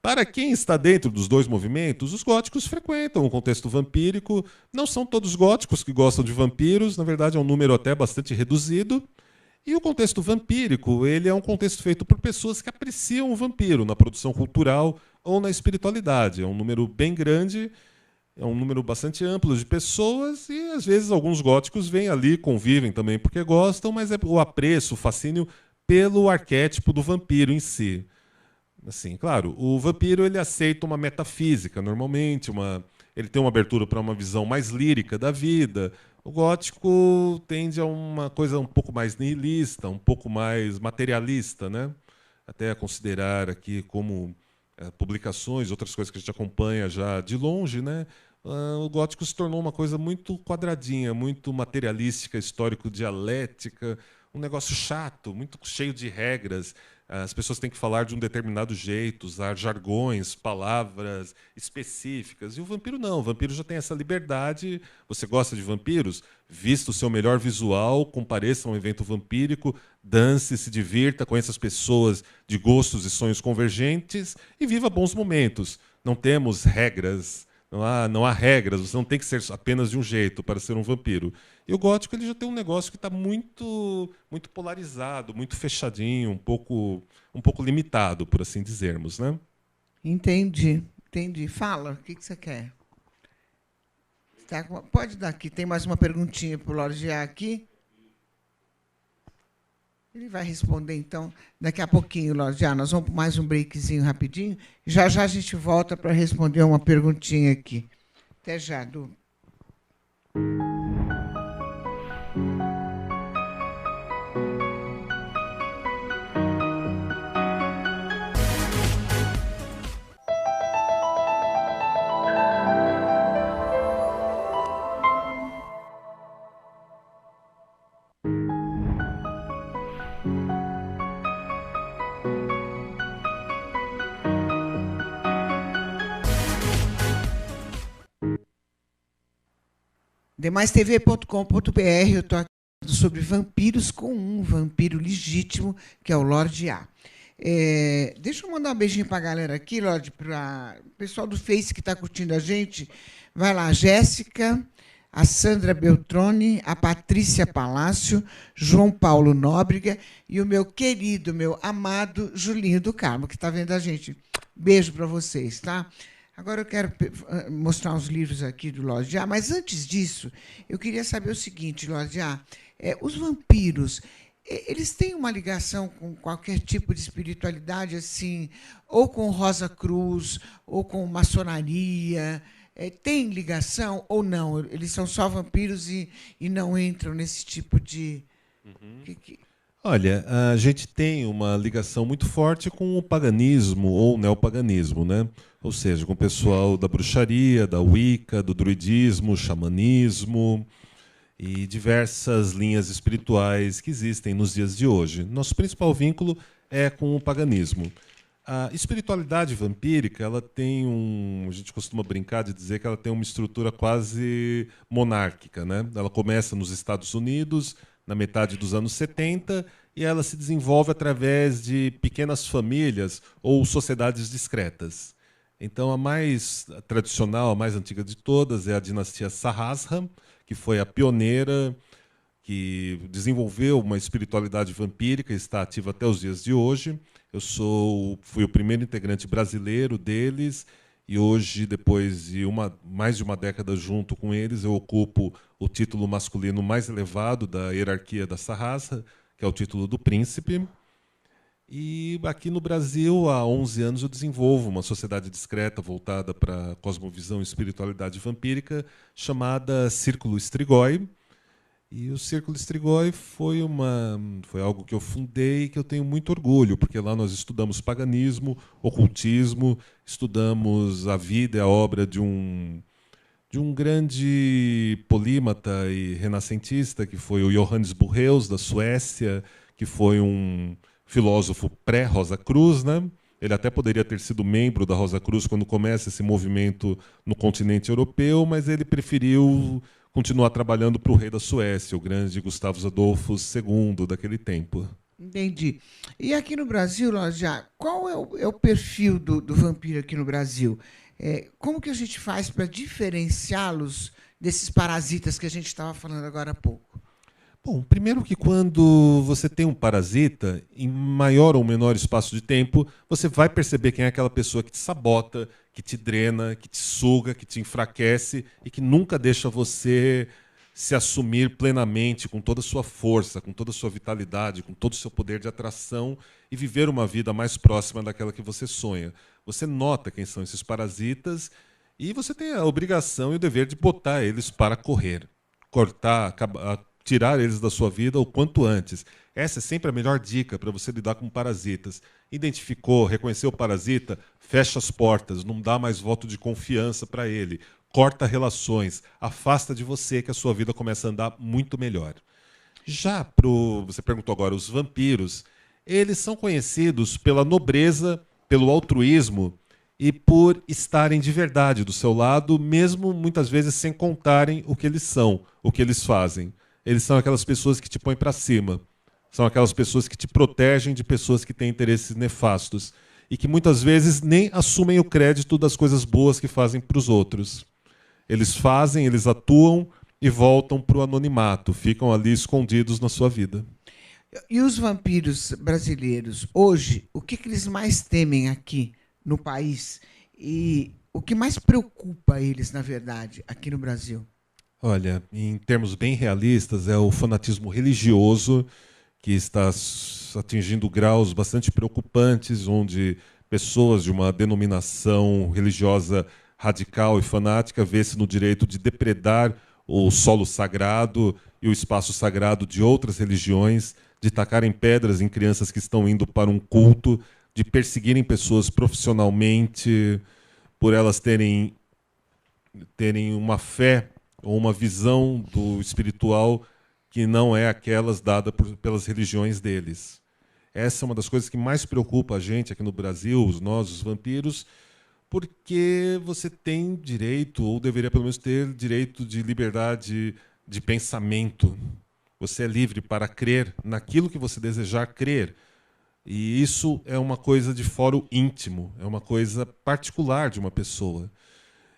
B: Para quem está dentro dos dois movimentos, os góticos frequentam o contexto vampírico. Não são todos góticos que gostam de vampiros, na verdade é um número até bastante reduzido. E o contexto vampírico, ele é um contexto feito por pessoas que apreciam o vampiro na produção cultural ou na espiritualidade. É um número bem grande, é um número bastante amplo de pessoas e às vezes alguns góticos vêm ali, convivem também porque gostam, mas é o apreço, o fascínio pelo arquétipo do vampiro em si. Assim, claro, o vampiro ele aceita uma metafísica normalmente, ele tem uma abertura para uma visão mais lírica da vida. O gótico tende a uma coisa um pouco mais nihilista, um pouco mais materialista, né? Até a considerar aqui como publicações, outras coisas que a gente acompanha já de longe, né? O gótico se tornou uma coisa muito quadradinha, muito materialística, histórico-dialética, um negócio chato, muito cheio de regras. as pessoas têm que falar de um determinado jeito, usar jargões, palavras específicas. E o vampiro não. O vampiro já tem essa liberdade. Você gosta de vampiros? Vista o seu melhor visual, compareça a um evento vampírico, dance, se divirta, conheça as pessoas de gostos e sonhos convergentes e viva bons momentos. Não temos regras. Não há regras, você não tem que ser apenas de um jeito para ser um vampiro. E o gótico ele já tem um negócio que está muito polarizado, muito fechadinho, um pouco limitado, por assim dizermos, né?
A: Entendi. Fala, o que você quer? Pode dar aqui, tem mais uma perguntinha para o Lorde A aqui. Ele vai responder, então, daqui a pouquinho, Lorde A. Nós vamos para mais um breakzinho rapidinho. Já a gente volta para responder uma perguntinha aqui. Até já, Du. demaistv.com.br, eu estou aqui falando sobre vampiros com um vampiro legítimo, que é o Lorde A. Deixa eu mandar um beijinho para a galera aqui, Lorde, para o pessoal do Face que está curtindo a gente. Vai lá, a Jéssica, a Sandra Beltrone, a Patrícia Palácio, João Paulo Nóbrega e o meu querido, meu amado Julinho do Carmo, que está vendo a gente. Beijo para vocês, tá? Agora eu quero mostrar uns livros aqui do Lorde A, mas antes disso, eu queria saber o seguinte, Lorde A, os vampiros, eles têm uma ligação com qualquer tipo de espiritualidade, assim, ou com Rosa Cruz, ou com maçonaria? Tem ligação ou não? Eles são só vampiros e não entram nesse tipo de...
B: Olha, a gente tem uma ligação muito forte com o paganismo ou neopaganismo, né? Ou seja, com o pessoal da bruxaria, da Wicca, do druidismo, xamanismo e diversas linhas espirituais que existem nos dias de hoje. Nosso principal vínculo é com o paganismo. A espiritualidade vampírica, ela tem a gente costuma brincar de dizer que ela tem uma estrutura quase monárquica, né? Ela começa nos Estados Unidos, na metade dos anos 70, e ela se desenvolve através de pequenas famílias ou sociedades discretas. Então, a mais tradicional, a mais antiga de todas, é a dinastia Sahasra, que foi a pioneira, que desenvolveu uma espiritualidade vampírica e está ativa até os dias de hoje. Fui o primeiro integrante brasileiro deles, e hoje, depois de mais de uma década junto com eles, eu ocupo o título masculino mais elevado da hierarquia da Sahasra, que é o título do príncipe. E aqui no Brasil, há 11 anos, eu desenvolvo uma sociedade discreta voltada para a cosmovisão e espiritualidade vampírica, chamada Círculo Strigoi. E o Círculo Strigoi foi algo que eu fundei e que eu tenho muito orgulho, porque lá nós estudamos paganismo, ocultismo, estudamos a vida e a obra de um grande polímata e renascentista, que foi o Johannes Burreus, da Suécia, que foi um filósofo pré-Rosa Cruz, né? Ele até poderia ter sido membro da Rosa Cruz quando começa esse movimento no continente europeu, mas ele preferiu continuar trabalhando para o rei da Suécia, o grande Gustavus Adolphus II daquele tempo.
A: Entendi. E aqui no Brasil, já qual é o perfil do vampiro aqui no Brasil? Como que a gente faz para diferenciá-los desses parasitas que a gente estava falando agora há pouco?
B: Bom, primeiro que quando você tem um parasita, em maior ou menor espaço de tempo, você vai perceber quem é aquela pessoa que te sabota, que te drena, que te suga, que te enfraquece e que nunca deixa você se assumir plenamente, com toda a sua força, com toda a sua vitalidade, com todo o seu poder de atração e viver uma vida mais próxima daquela que você sonha. Você nota quem são esses parasitas e você tem a obrigação e o dever de botar eles para correr, tirar eles da sua vida o quanto antes. Essa é sempre a melhor dica para você lidar com parasitas. Identificou, reconheceu o parasita, fecha as portas, não dá mais voto de confiança para ele, corta relações, afasta de você que a sua vida começa a andar muito melhor. Já você perguntou agora, os vampiros, eles são conhecidos pela nobreza, pelo altruísmo e por estarem de verdade do seu lado, mesmo muitas vezes sem contarem o que eles são, o que eles fazem. Eles são aquelas pessoas que te põem para cima. São aquelas pessoas que te protegem de pessoas que têm interesses nefastos e que muitas vezes nem assumem o crédito das coisas boas que fazem para os outros. Eles fazem, eles atuam e voltam para o anonimato, ficam ali escondidos na sua vida.
A: E os vampiros brasileiros, hoje, o que eles mais temem aqui no país? E o que mais preocupa eles, na verdade, aqui no Brasil?
B: Olha, em termos bem realistas, é o fanatismo religioso que está atingindo graus bastante preocupantes, onde pessoas de uma denominação religiosa radical e fanática vê-se no direito de depredar o solo sagrado e o espaço sagrado de outras religiões, de tacarem pedras em crianças que estão indo para um culto, de perseguirem pessoas profissionalmente por elas terem uma fé ou uma visão do espiritual que não é aquelas dadas pelas religiões deles. Essa é uma das coisas que mais preocupa a gente aqui no Brasil, nós, os vampiros, porque você tem direito, ou deveria pelo menos ter direito de liberdade de pensamento. Você é livre para crer naquilo que você desejar crer. E isso é uma coisa de foro íntimo, é uma coisa particular de uma pessoa.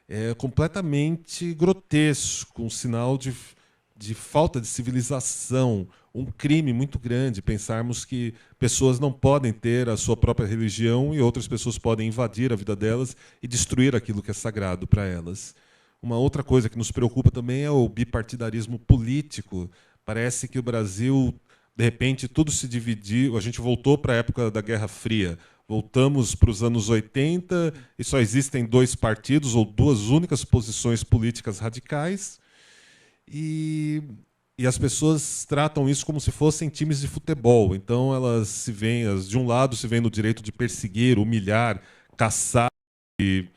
B: É completamente grotesco, um sinal de falta de civilização, um crime muito grande pensarmos que pessoas não podem ter a sua própria religião e outras pessoas podem invadir a vida delas e destruir aquilo que é sagrado para elas. Uma outra coisa que nos preocupa também é o bipartidarismo político. Parece que o Brasil, de repente, tudo se dividiu, a gente voltou para a época da Guerra Fria. Voltamos para os anos 80 e só existem dois partidos ou duas únicas posições políticas radicais. E as pessoas tratam isso como se fossem times de futebol. Então elas se veem, de um lado se veem no direito de perseguir, humilhar, caçar e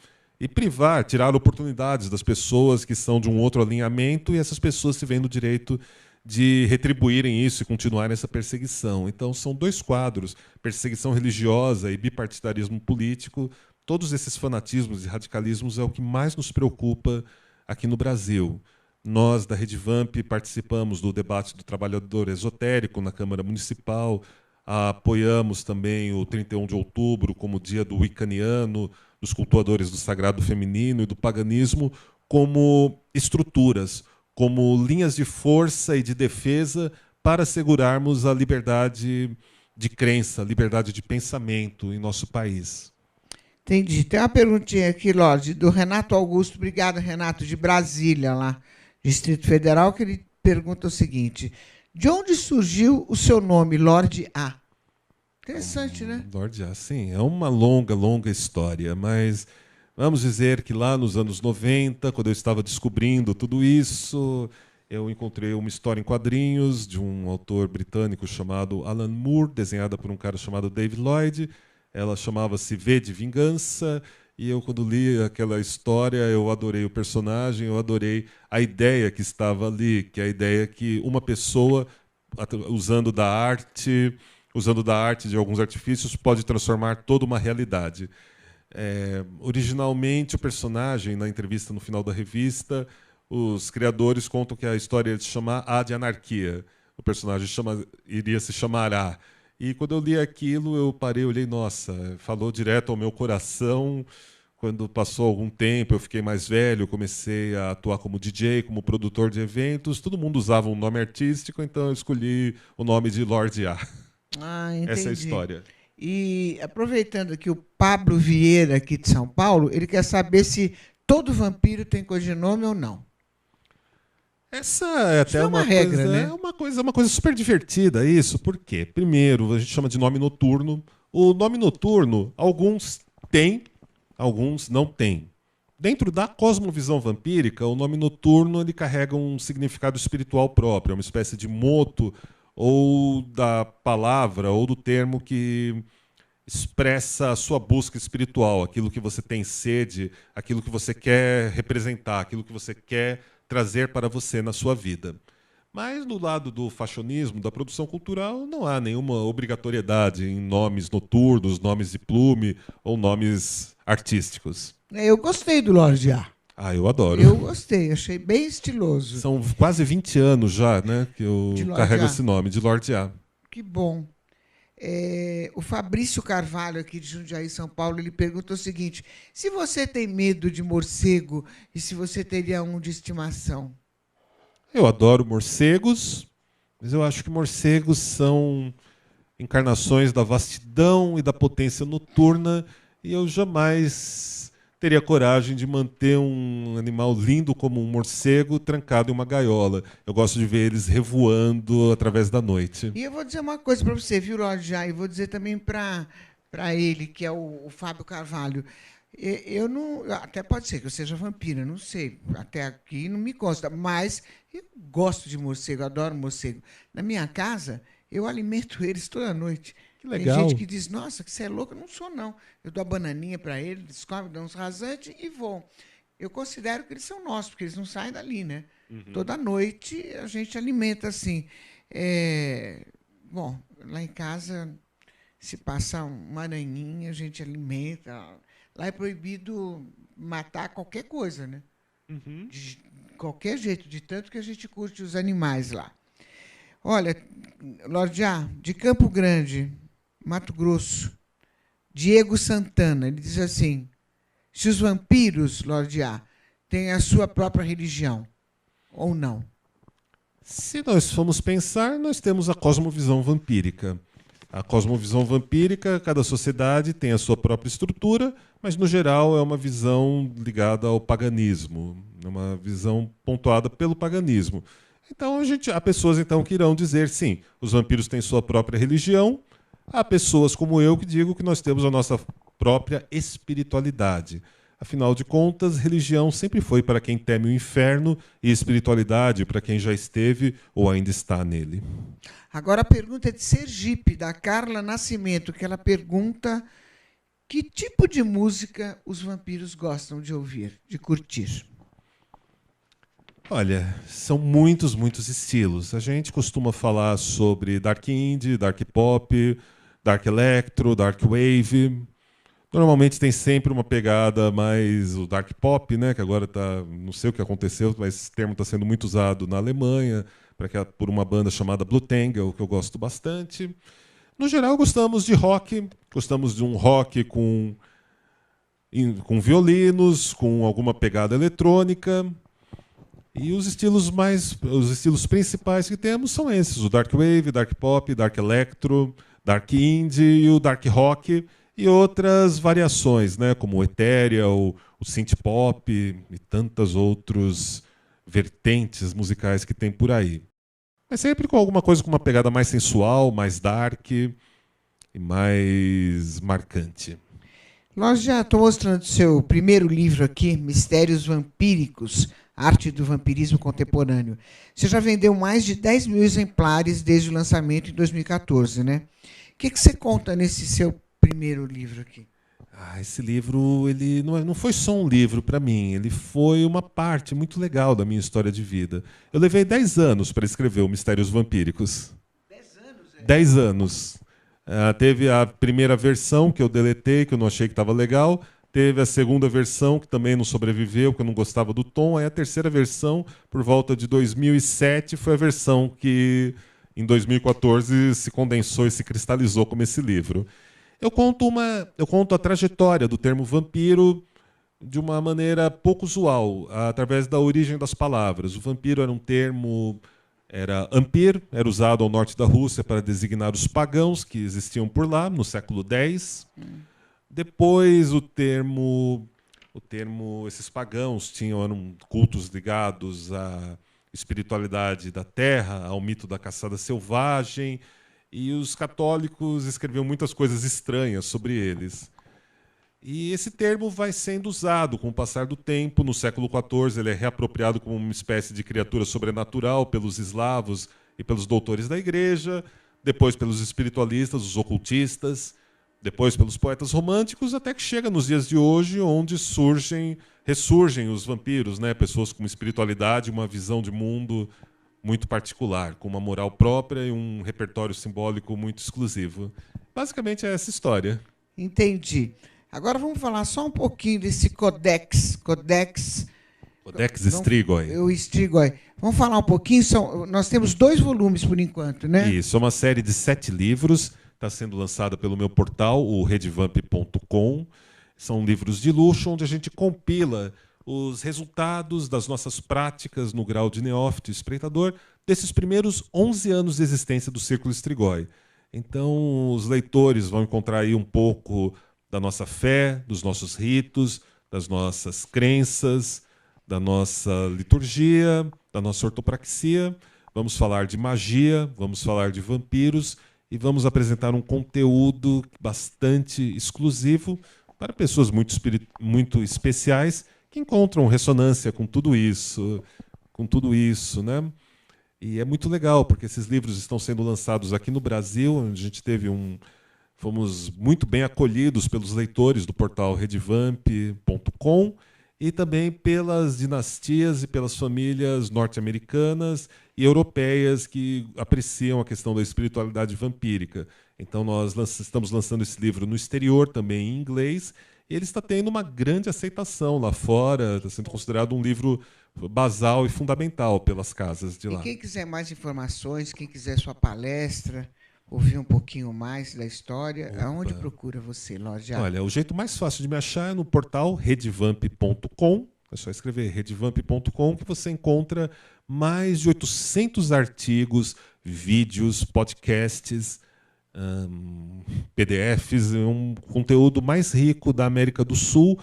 B: privar, tirar oportunidades das pessoas que são de um outro alinhamento, e essas pessoas se veem no direito de retribuírem isso e continuarem essa perseguição. Então são dois quadros, perseguição religiosa e bipartidarismo político. Todos esses fanatismos e radicalismos é o que mais nos preocupa aqui no Brasil. Nós, da Rede Vamp, participamos do debate do trabalhador esotérico na Câmara Municipal, apoiamos também o 31 de outubro como dia do Wiccaniano, dos cultuadores do sagrado feminino e do paganismo, como estruturas, como linhas de força e de defesa para assegurarmos a liberdade de crença, a liberdade de pensamento em nosso país.
A: Entendi. Tem uma perguntinha aqui, Lorde, do Renato Augusto. Obrigado, Renato, de Brasília, lá, Distrito Federal, que ele pergunta o seguinte: de onde surgiu o seu nome, Lorde A? Interessante, né?
B: Lorde A, sim. É uma longa, longa história, mas vamos dizer que lá nos anos 90, quando eu estava descobrindo tudo isso, eu encontrei uma história em quadrinhos de um autor britânico chamado Alan Moore, desenhada por um cara chamado David Lloyd. Ela chamava-se V de Vingança, e eu, quando li aquela história, eu adorei o personagem, eu adorei a ideia que estava ali, que é a ideia que uma pessoa, usando da arte de alguns artifícios, pode transformar toda uma realidade. Originalmente, o personagem, na entrevista no final da revista, os criadores contam que a história ia se chamar A de Anarquia. O personagem iria se chamar A. E quando eu li aquilo, eu parei, olhei, nossa, falou direto ao meu coração. Quando passou algum tempo, eu fiquei mais velho, comecei a atuar como DJ, como produtor de eventos. Todo mundo usava um nome artístico, então eu escolhi o nome de Lorde A.
A: Ah, entendi.
B: Essa é a história.
A: E aproveitando aqui o Pablo Vieira, aqui de São Paulo, ele quer saber se todo vampiro tem codinome ou não.
B: Essa é até uma
A: regra,
B: coisa,
A: né?
B: É uma coisa super divertida isso. Por quê? Primeiro, a gente chama de nome noturno. O nome noturno, alguns têm, alguns não têm. Dentro da cosmovisão vampírica, o nome noturno ele carrega um significado espiritual próprio, é uma espécie de moto ou da palavra ou do termo que expressa a sua busca espiritual, aquilo que você tem sede, aquilo que você quer representar, aquilo que você quer trazer para você na sua vida. Mas no lado do fashionismo, da produção cultural, não há nenhuma obrigatoriedade em nomes noturnos, nomes de plume ou nomes artísticos.
A: Eu gostei do Lorde A.
B: Ah, eu adoro.
A: Eu gostei, achei bem estiloso.
B: São quase 20 anos já, né, que eu carrego esse nome, de Lorde A.
A: Que bom. O Fabrício Carvalho, aqui de Jundiaí, São Paulo, ele pergunta o seguinte: se você tem medo de morcego e se você teria um de estimação?
B: Eu adoro morcegos, mas eu acho que morcegos são encarnações da vastidão e da potência noturna, e eu jamais teria coragem de manter um animal lindo como um morcego trancado em uma gaiola. Eu gosto de ver eles revoando através da noite.
A: E eu vou dizer uma coisa para você, viu, Lorde Jair? E vou dizer também para ele, que é o Fábio Carvalho. Eu não, até pode ser que eu seja vampira, não sei. Até aqui não me consta, mas eu gosto de morcego, adoro morcego. Na minha casa, eu alimento eles toda noite.
B: Que legal.
A: Tem gente que diz: nossa, que você é louca. Eu não sou, não. Eu dou a bananinha para eles, eles comem, dão uns rasantes e vão. Eu considero que eles são nossos, porque eles não saem dali, né? Uhum. Toda noite a gente alimenta assim. Bom, lá em casa, se passar uma aranhinha, a gente alimenta. Lá é proibido matar qualquer coisa, né? Uhum. De qualquer jeito, de tanto que a gente curte os animais lá. Olha, Lorde A, de Campo Grande, Mato Grosso, Diego Santana, ele diz assim: se os vampiros, Lorde A, têm a sua própria religião, ou não?
B: Se nós formos pensar, nós temos a cosmovisão vampírica. A cosmovisão vampírica, cada sociedade tem a sua própria estrutura, mas, no geral, é uma visão ligada ao paganismo, uma visão pontuada pelo paganismo. Então, há pessoas então, que irão dizer, sim, os vampiros têm sua própria religião, há pessoas como eu que digo que nós temos a nossa própria espiritualidade. Afinal de contas, religião sempre foi para quem teme o inferno e espiritualidade para quem já esteve ou ainda está nele.
A: Agora a pergunta é de Sergipe, da Carla Nascimento, que ela pergunta que tipo de música os vampiros gostam de ouvir, de curtir.
B: Olha, são muitos estilos. A gente costuma falar sobre dark indie, dark pop, dark electro, dark wave. Normalmente tem sempre uma pegada mais o dark pop, né? Que agora tá, não sei o que aconteceu, mas esse termo está sendo muito usado na Alemanha por uma banda chamada Blue Tangle, que eu gosto bastante. No geral, gostamos de rock, gostamos de um rock com violinos, com alguma pegada eletrônica. E os estilos principais que temos são esses: o dark wave, dark pop, dark electro, dark indie e o dark rock. E outras variações, né, como o ethereal, o synth pop e tantas outras vertentes musicais que tem por aí. Mas sempre com alguma coisa com uma pegada mais sensual, mais dark e mais marcante.
A: Nós já estou mostrando o seu primeiro livro aqui, Mistérios Vampíricos, Arte do Vampirismo Contemporâneo. Você já vendeu mais de 10 mil exemplares desde o lançamento em 2014, né? O que você conta nesse seu primeiro livro aqui?
B: Esse livro ele não foi só um livro para mim, ele foi uma parte muito legal da minha história de vida. Eu levei 10 anos para escrever o Mistérios Vampíricos.
A: 10 anos?
B: 10 anos. Teve a primeira versão que eu deletei, que eu não achei que estava legal. Teve a segunda versão, que também não sobreviveu, que eu não gostava do tom. Aí a terceira versão, por volta de 2007, foi a versão que, em 2014, se condensou e se cristalizou como esse livro. Eu conto a trajetória do termo vampiro de uma maneira pouco usual, através da origem das palavras. O vampiro era um termo, era ampir, era usado ao norte da Rússia para designar os pagãos que existiam por lá, no século X. Depois esses pagãos eram cultos ligados à espiritualidade da terra, ao mito da caçada selvagem, e os católicos escreviam muitas coisas estranhas sobre eles. E esse termo vai sendo usado com o passar do tempo. No século XIV, ele é reapropriado como uma espécie de criatura sobrenatural pelos eslavos e pelos doutores da igreja, depois pelos espiritualistas, os ocultistas, depois pelos poetas românticos, até que chega nos dias de hoje, onde ressurgem os vampiros, né? Pessoas com espiritualidade, uma visão de mundo muito particular, com uma moral própria e um repertório simbólico muito exclusivo. Basicamente é essa história.
A: Entendi. Agora vamos falar só um pouquinho desse Codex.
B: Codex Strigoi.
A: O Strigoi. Vamos falar um pouquinho. Nós temos 2 volumes por enquanto, né?
B: Isso, é uma série de 7 livros. Está sendo lançada pelo meu portal, o redvamp.com. São livros de luxo, onde a gente compila os resultados das nossas práticas no grau de neófito e espreitador desses primeiros 11 anos de existência do Círculo Strigoi. Então, os leitores vão encontrar aí um pouco da nossa fé, dos nossos ritos, das nossas crenças, da nossa liturgia, da nossa ortopraxia. Vamos falar de magia, vamos falar de vampiros e vamos apresentar um conteúdo bastante exclusivo para pessoas muito especiais que encontram ressonância com tudo isso, né? E é muito legal, porque esses livros estão sendo lançados aqui no Brasil, onde a gente fomos muito bem acolhidos pelos leitores do portal redvamp.com e também pelas dinastias e pelas famílias norte-americanas e europeias que apreciam a questão da espiritualidade vampírica. Então nós estamos lançando esse livro no exterior, também em inglês, e ele está tendo uma grande aceitação lá fora, está sendo considerado um livro basal e fundamental pelas casas de lá.
A: E quem quiser mais informações, quem quiser sua palestra, ouvir um pouquinho mais da história, aonde procura você, Lorde A?
B: Olha, o jeito mais fácil de me achar é no portal redvamp.com. É só escrever redvamp.com que você encontra mais de 800 artigos, vídeos, podcasts, PDFs, um conteúdo mais rico da América do Sul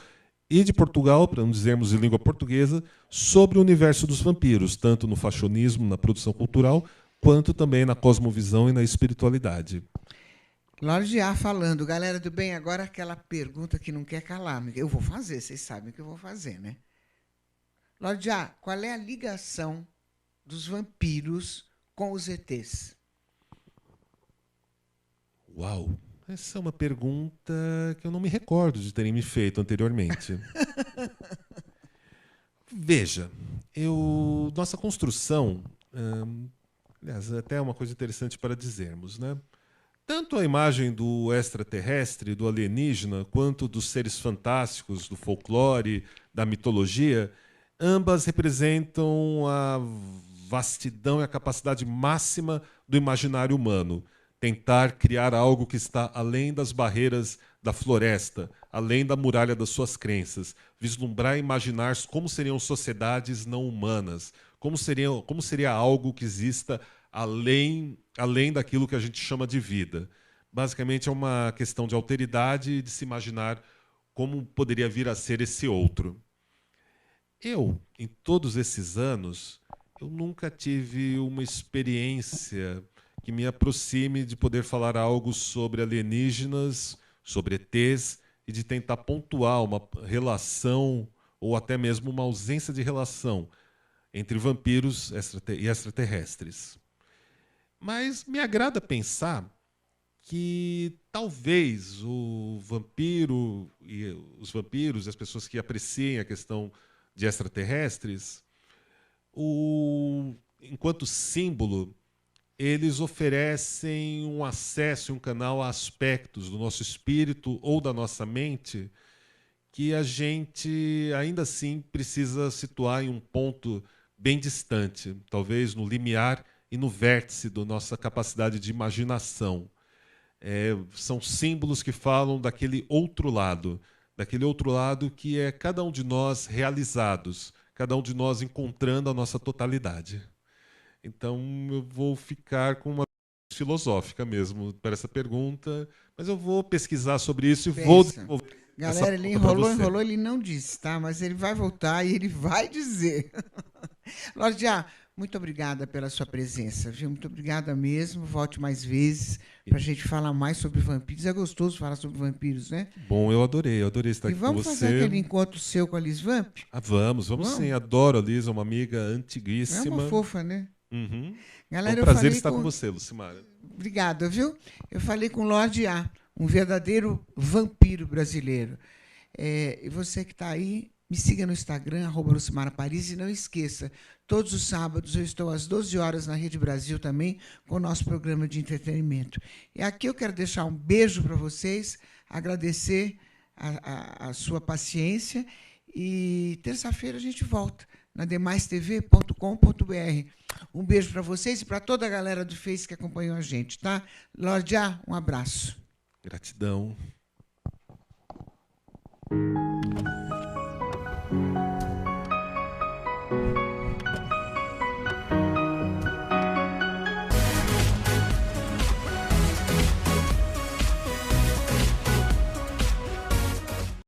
B: e de Portugal, para não dizermos em língua portuguesa, sobre o universo dos vampiros, tanto no fashionismo, na produção cultural, quanto também na cosmovisão e na espiritualidade.
A: Lorde A falando. Galera do bem, agora aquela pergunta que não quer calar. Eu vou fazer, vocês sabem que eu vou fazer, né? Lorde A, qual é a ligação dos vampiros com os ETs?
B: Uau! Essa é uma pergunta que eu não me recordo de terem me feito anteriormente. Veja, nossa construção... aliás, até uma coisa interessante para dizermos, né? Tanto a imagem do extraterrestre, do alienígena, quanto dos seres fantásticos, do folclore, da mitologia, ambas representam a vastidão e a capacidade máxima do imaginário humano. Tentar criar algo que está além das barreiras da floresta, além da muralha das suas crenças. Vislumbrar e imaginar como seriam sociedades não humanas, como seria algo que exista além daquilo que a gente chama de vida. Basicamente é uma questão de alteridade e de se imaginar como poderia vir a ser esse outro. Em todos esses anos, eu nunca tive uma experiência que me aproxime de poder falar algo sobre alienígenas, sobre ETs, e de tentar pontuar uma relação ou até mesmo uma ausência de relação entre vampiros e extraterrestres. Mas me agrada pensar que talvez os vampiros e as pessoas que apreciem a questão de extraterrestres, enquanto símbolo, eles oferecem um acesso, um canal a aspectos do nosso espírito ou da nossa mente que a gente ainda assim precisa situar em um ponto bem distante, talvez no limiar e no vértice da nossa capacidade de imaginação. São símbolos que falam daquele outro lado que é cada um de nós realizados, cada um de nós encontrando a nossa totalidade. Então, eu vou ficar com uma filosófica mesmo para essa pergunta, mas eu vou pesquisar sobre isso e vou desenvolver.
A: Galera, ele enrolou, ele não disse, tá? Mas ele vai voltar e ele vai dizer. Lorde A, muito obrigada pela sua presença, viu? Muito obrigada mesmo. Volte mais vezes para a gente falar mais sobre vampiros. É gostoso falar sobre vampiros, né?
B: Bom, eu adorei estar aqui com você. E
A: vamos fazer aquele encontro seu com a Liz Vamp?
B: Vamos sim. Adoro a Liz, é uma amiga antiguíssima.
A: É uma fofa, né?
B: Uhum.
A: Galera,
B: é um prazer estar com você, Lucimara.
A: Obrigada, viu? Eu falei com o Lorde A, um verdadeiro vampiro brasileiro. E você que está aí, Me siga no Instagram, @LucimaraParis, e não esqueça, todos os sábados eu estou às 12 horas na Rede Brasil também, com o nosso programa de entretenimento. E aqui eu quero deixar um beijo para vocês, agradecer a sua paciência, e terça-feira a gente volta na demaistv.com.br. Um beijo para vocês e para toda a galera do Face que acompanhou a gente, tá? Lordia, um abraço.
B: Gratidão.